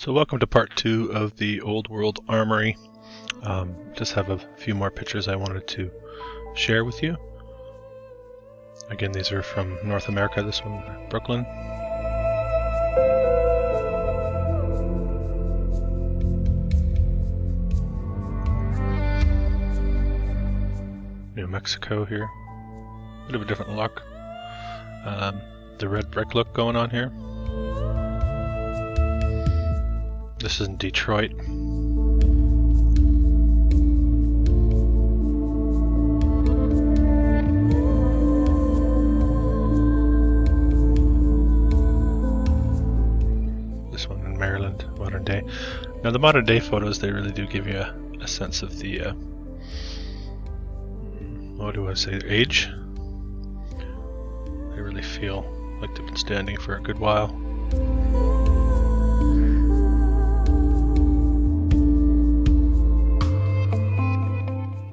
So welcome to part 2 of the Old World Armory. Just have a few more pictures I wanted to share with you. Again, these are from North America, this one Brooklyn. New Mexico here. Bit of a different look. The red brick look going on here. This is in Detroit. This one in Maryland, modern day. Now the modern day photos, they really do give you a sense of the, what do I say, their age. They really feel like they've been standing for a good while.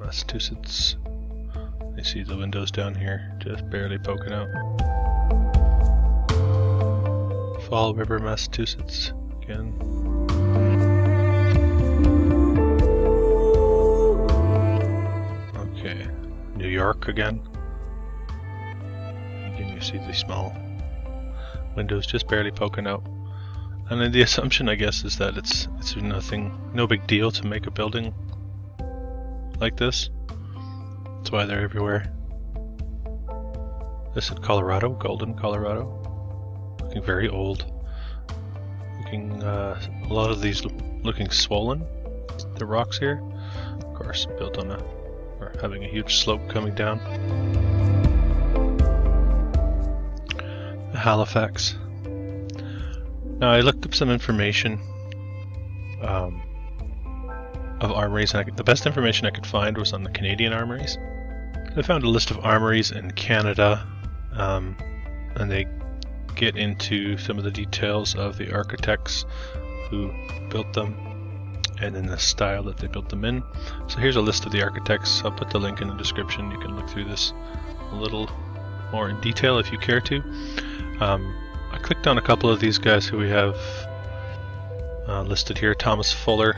Massachusetts. You see the windows down here just barely poking out. Fall River, Massachusetts again. Okay, New York again. Again, you see the small windows just barely poking out. And then the assumption, I guess, is that it's no big deal to make a building like this. That's why they're everywhere. This is Colorado, Golden, Colorado. Looking very old. Looking, a lot of these looking swollen. The rocks here, of course, built on or having a huge slope coming down. Halifax. Now I looked up some information of armories, and the best information I could find was on the Canadian armories. I found a list of armories in Canada, and they get into some of the details of the architects who built them and in the style that they built them in. So here's a list of the architects. I'll put the link in the description. You can look through this a little more in detail if you care to. I clicked on a couple of these guys who we have listed here. Thomas Fuller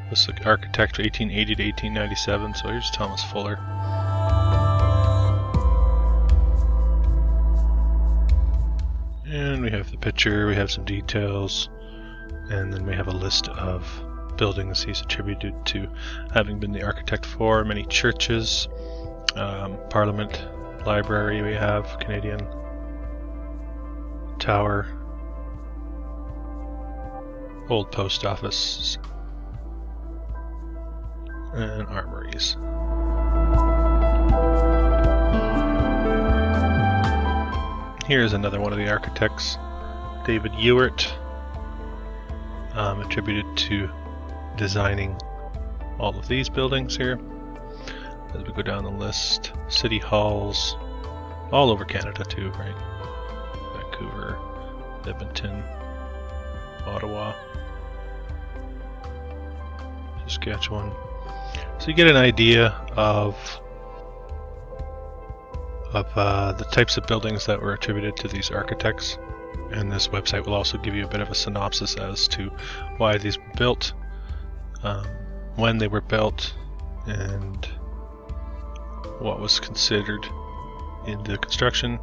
was the architect 1880 to 1897, so here's Thomas Fuller. And we have the picture, we have some details, and then we have a list of buildings he's attributed to having been the architect for. Many churches, Parliament, Library we have, Canadian Tower, Old Post Office, and armories. Here's another one of the architects, David Ewart, attributed to designing all of these buildings here. As we go down the list, city halls, all over Canada too, right? Vancouver, Edmonton, Ottawa, Saskatchewan. So you get an idea of the types of buildings that were attributed to these architects, and this website will also give you a bit of a synopsis as to why these were built, when they were built, and what was considered in the construction.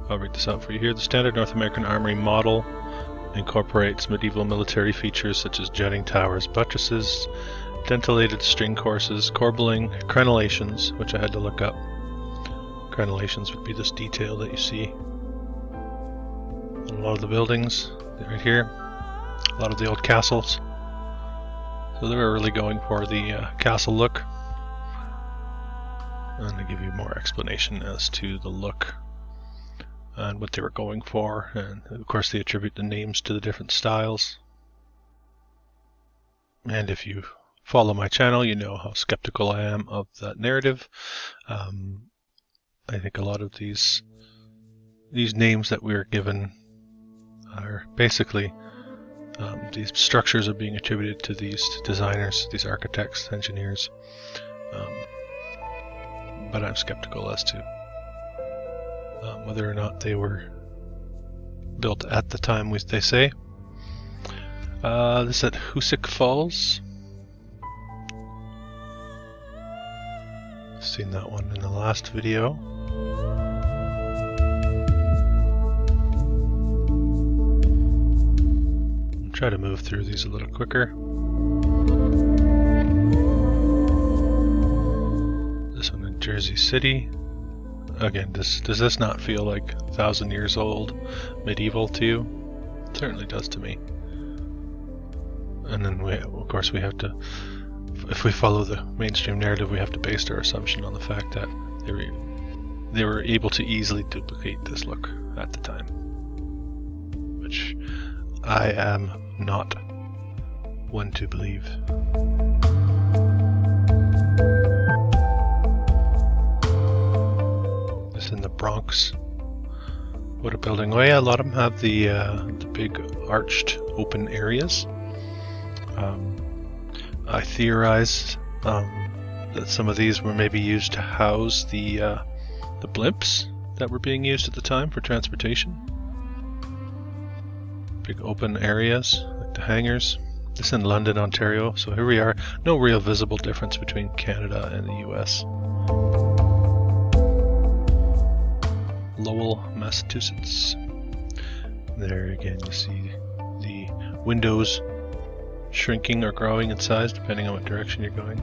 I'll read this out for you here. The standard North American armory model incorporates medieval military features such as jutting towers, buttresses, dentelated string courses, corbelling, crenellations, which I had to look up. Crenellations would be this detail that you see in a lot of the buildings right here, a lot of the old castles. So they were really going for the castle look. And to give you more explanation as to the look and what they were going for, and of course they attribute the names to the different styles. And if you follow my channel, you know how skeptical I am of that narrative. I think a lot of these names that we are given are basically these structures are being attributed to these designers, these architects, engineers. But I'm skeptical as to whether or not they were built at the time they say. This is at Hoosick Falls. Seen that one in the last video. I'll try to move through these a little quicker. This one in Jersey City. Again, does this not feel like 1,000 years old, medieval to you? It certainly does to me. And then of course we have to, if we follow the mainstream narrative, we have to base our assumption on the fact that they were able to easily duplicate this look at the time, which I am not one to believe. This in the Bronx. What a building! Oh yeah, a lot of them have the big arched open areas. I theorized that some of these were maybe used to house the blimps that were being used at the time for transportation. Big open areas, like the hangars. This is in London, Ontario, so here we are. No real visible difference between Canada and the US. Lowell, Massachusetts. There again you see the windows shrinking or growing in size depending on what direction you're going.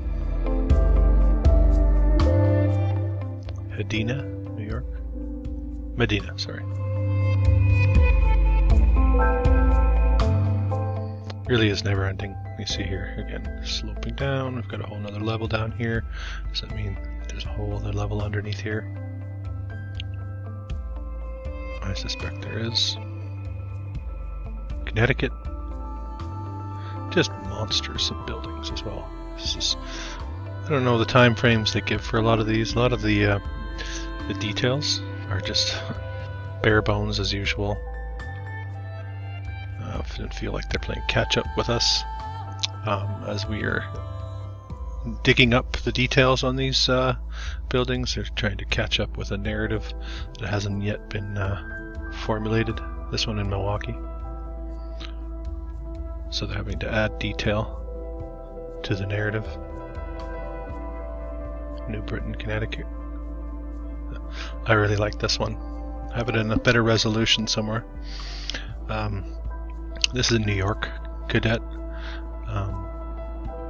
Medina, New York. Medina, sorry. Really is never ending. You see here again, sloping down. We've got a whole nother level down here. Does that mean there's a whole other level underneath here? I suspect there is. Connecticut. Just monsters of buildings as well. This is, I don't know the time frames they give for a lot of these. A lot of the details are just bare bones as usual. I often feel like they're playing catch up with us as we are digging up the details on these buildings. They're trying to catch up with a narrative that hasn't yet been formulated. This one in Milwaukee. So they're having to add detail to the narrative. New Britain, Connecticut. I really like this one. Have it in a better resolution somewhere. This is in New York, Cadet,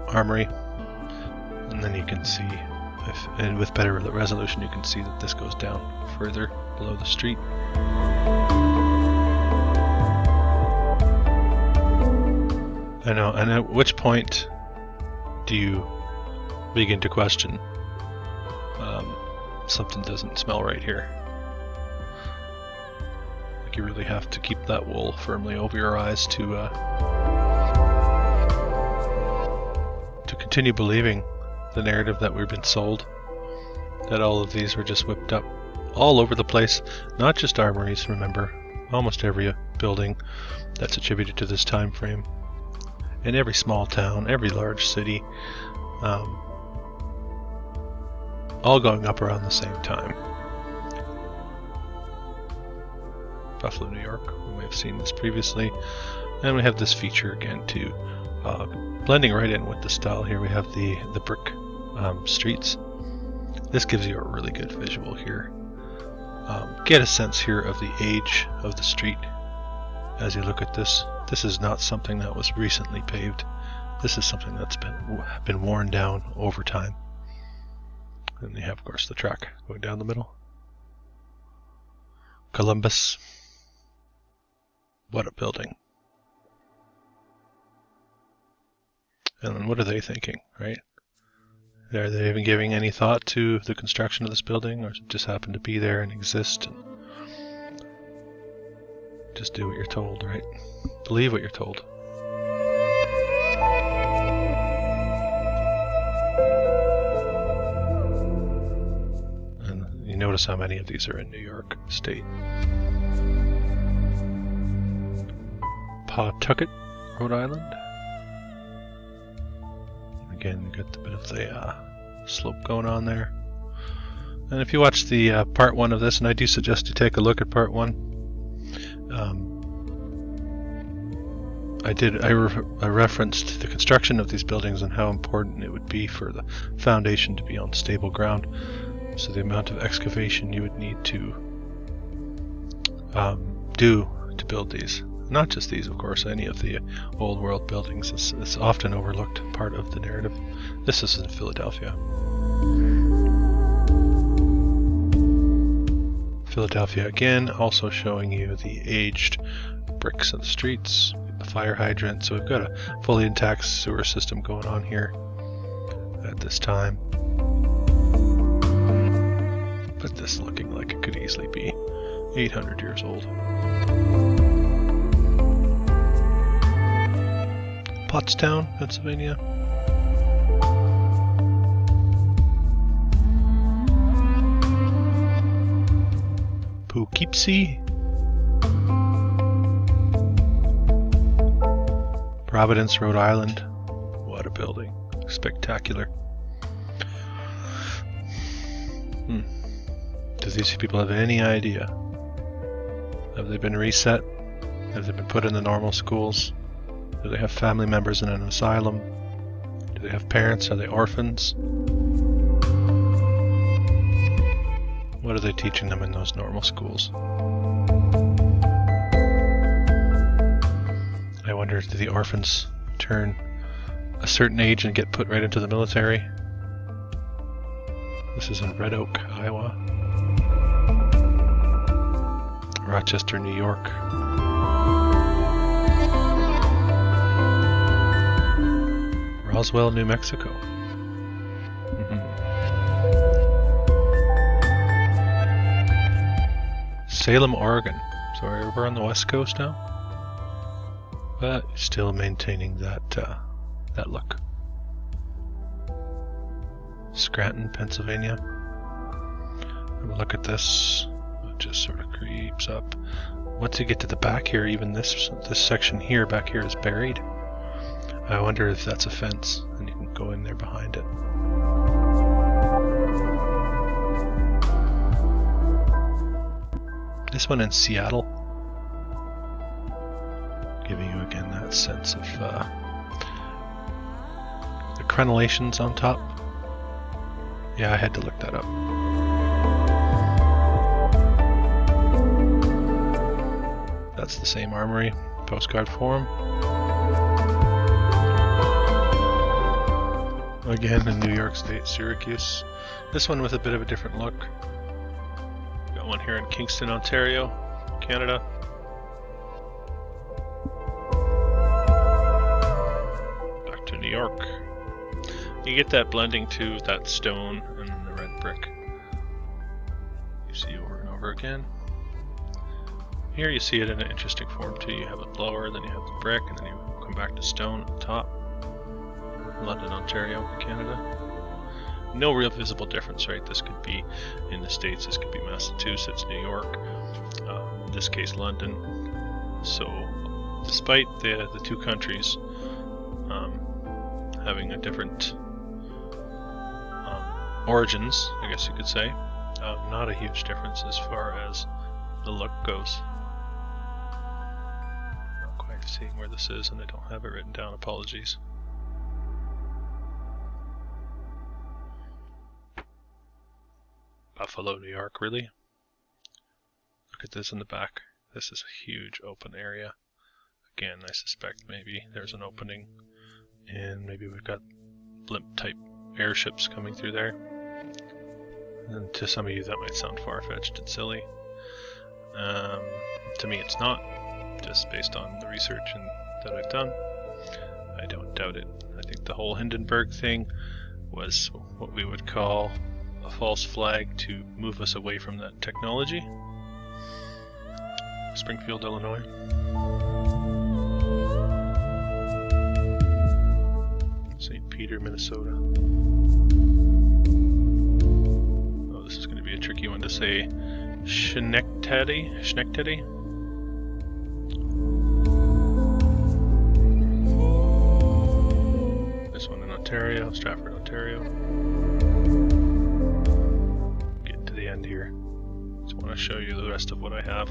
Armory. And then you can see, and with better resolution, you can see that this goes down further below the street. I know, and at which point do you begin to question something doesn't smell right here? Like you really have to keep that wool firmly over your eyes to continue believing the narrative that we've been sold, that all of these were just whipped up all over the place. Not just armories, remember, almost every building that's attributed to this time frame. In every small town, every large city, all going up around the same time. Buffalo, New York, we may have seen this previously. And we have this feature again too, blending right in with the style here. We have the brick streets. This gives you a really good visual here. Get a sense here of the age of the street as you look at this. This is not something that was recently paved. This is something that's been worn down over time. And you have, of course, the track going down the middle. Columbus. What a building. And then what are they thinking, right? Are they even giving any thought to the construction of this building, or does it just happen to be there and exist? And just do what you're told, right? Believe what you're told. And you notice how many of these are in New York State. Pawtucket, Rhode Island. Again, you got a bit of the slope going on there. And if you watch the part 1 of this, and I do suggest you take a look at part 1, I referenced the construction of these buildings and how important it would be for the foundation to be on stable ground. So the amount of excavation you would need to do to build these, not just these, of course, any of the old world buildings, is often overlooked part of the narrative. This is in Philadelphia. Philadelphia again, also showing you the aged bricks of the streets, the fire hydrant. So we've got a fully intact sewer system going on here at this time. But this looking like it could easily be 800 years old. Pottstown, Pennsylvania. Poughkeepsie. Providence, Rhode Island. What a building. Spectacular. Does these people have any idea? Have they been reset? Have they been put in the normal schools? Do they have family members in an asylum? Do they have parents? Are they orphans? What are they teaching them in those normal schools? I wonder, do the orphans turn a certain age and get put right into the military? This is in Red Oak, Iowa. Rochester, New York. Roswell, New Mexico. Salem, Oregon. So we're on the west coast now, but still maintaining that look. Scranton, Pennsylvania. Have a look at this. It just sort of creeps up. Once you get to the back here, even this section here, back here, is buried. I wonder if that's a fence, and you can go in there behind it. This one in Seattle, giving you again that sense of the crenellations on top. Yeah, I had to look that up. That's the same Armory postcard form. Again in New York State, Syracuse. This one with a bit of a different look. Got one here in Kingston, Ontario, Canada. Back to New York. You get that blending too, that stone and the red brick. You see over and over again. Here you see it in an interesting form too. You have it lower, then you have the brick, and then you come back to stone at the top. London, Ontario, Canada. No real visible difference, right? This could be in the States, this could be Massachusetts, New York, in this case London. So despite the two countries having a different origins, I guess you could say, not a huge difference as far as the look goes. Not quite seeing where this is, and I don't have it written down, apologies. Buffalo, New York, really? Look at this in the back. This is a huge open area. Again, I suspect maybe there's an opening, and maybe we've got blimp-type airships coming through there. And to some of you that might sound far-fetched and silly. To me it's not, just based on the research that I've done. I don't doubt it. I think the whole Hindenburg thing was what we would call a false flag to move us away from that technology. Springfield, Illinois. St. Peter, Minnesota. Oh, this is going to be a tricky one to say. Schenectady? This one in Ontario, Stratford, Ontario. Getting to the end here. Just want to show you the rest of what I have.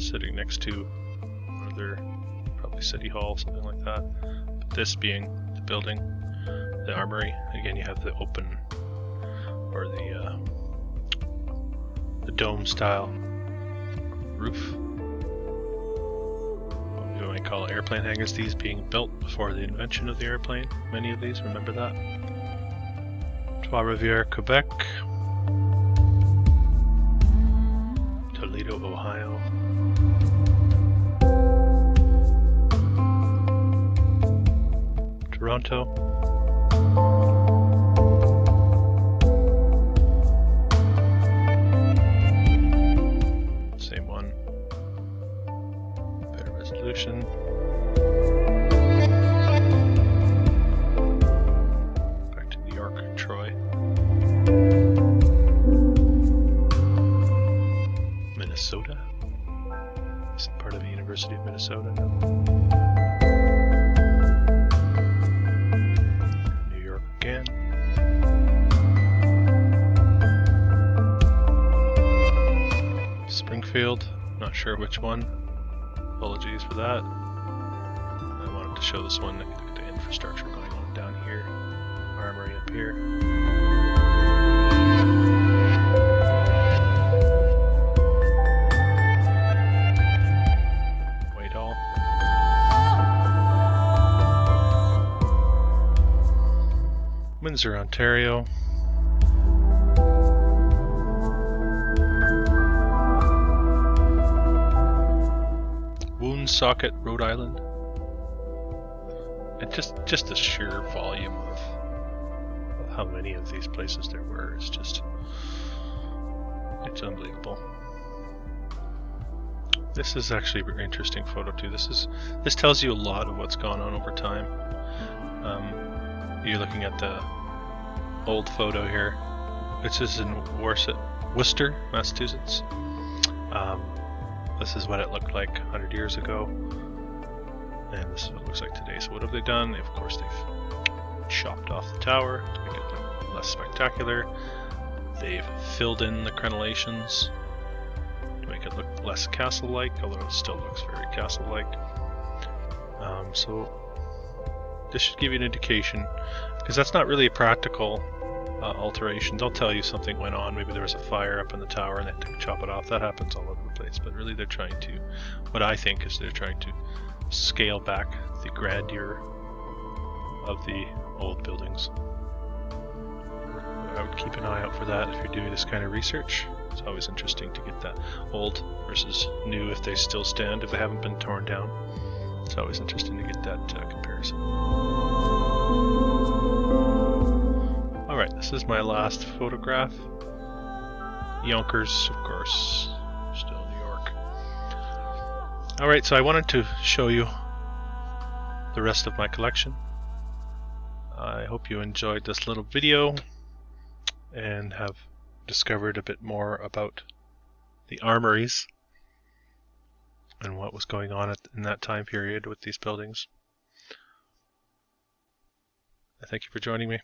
sitting next to one of their, probably City Hall, something like that. But this being the building, the Armory. Again, you have the open, or the dome style roof. What we might call airplane hangars. These being built before the invention of the airplane. Many of these, remember that. Trois-Rivières, Quebec. Toledo, Ohio. Toronto. Same one. Better resolution. Back to New York, Troy. Minnesota. Is it part of the University of Minnesota now? New York again. Springfield, not sure which one. Apologies for that. I wanted to show this one. Look at the infrastructure going on down here. Armory up here. Windsor, Ontario. Woonsocket, Rhode Island. And just the sheer volume of how many of these places there were is just, it's unbelievable. This is actually a very interesting photo too. This tells you a lot of what's gone on over time. You're looking at the old photo here, which is in Worcester, Massachusetts. This is what it looked like 100 years ago, and this is what it looks like today. So what have they done? Of course, they've chopped off the tower to make it look less spectacular. They've filled in the crenellations to make it look less castle-like, although it still looks very castle-like. So this should give you an indication, because that's not really a practical alteration. They'll tell you something went on. Maybe there was a fire up in the tower and they had to chop it off. That happens all over the place. But really they're trying to, what I think is they're trying to scale back the grandeur of the old buildings. I would keep an eye out for that if you're doing this kind of research. It's always interesting to get that old versus new, if they still stand, if they haven't been torn down. It's always interesting to get that comparison. Alright, this is my last photograph. Yonkers, of course, still New York. Alright, so I wanted to show you the rest of my collection. I hope you enjoyed this little video and have discovered a bit more about the armories and what was going on in that time period with these buildings. I thank you for joining me.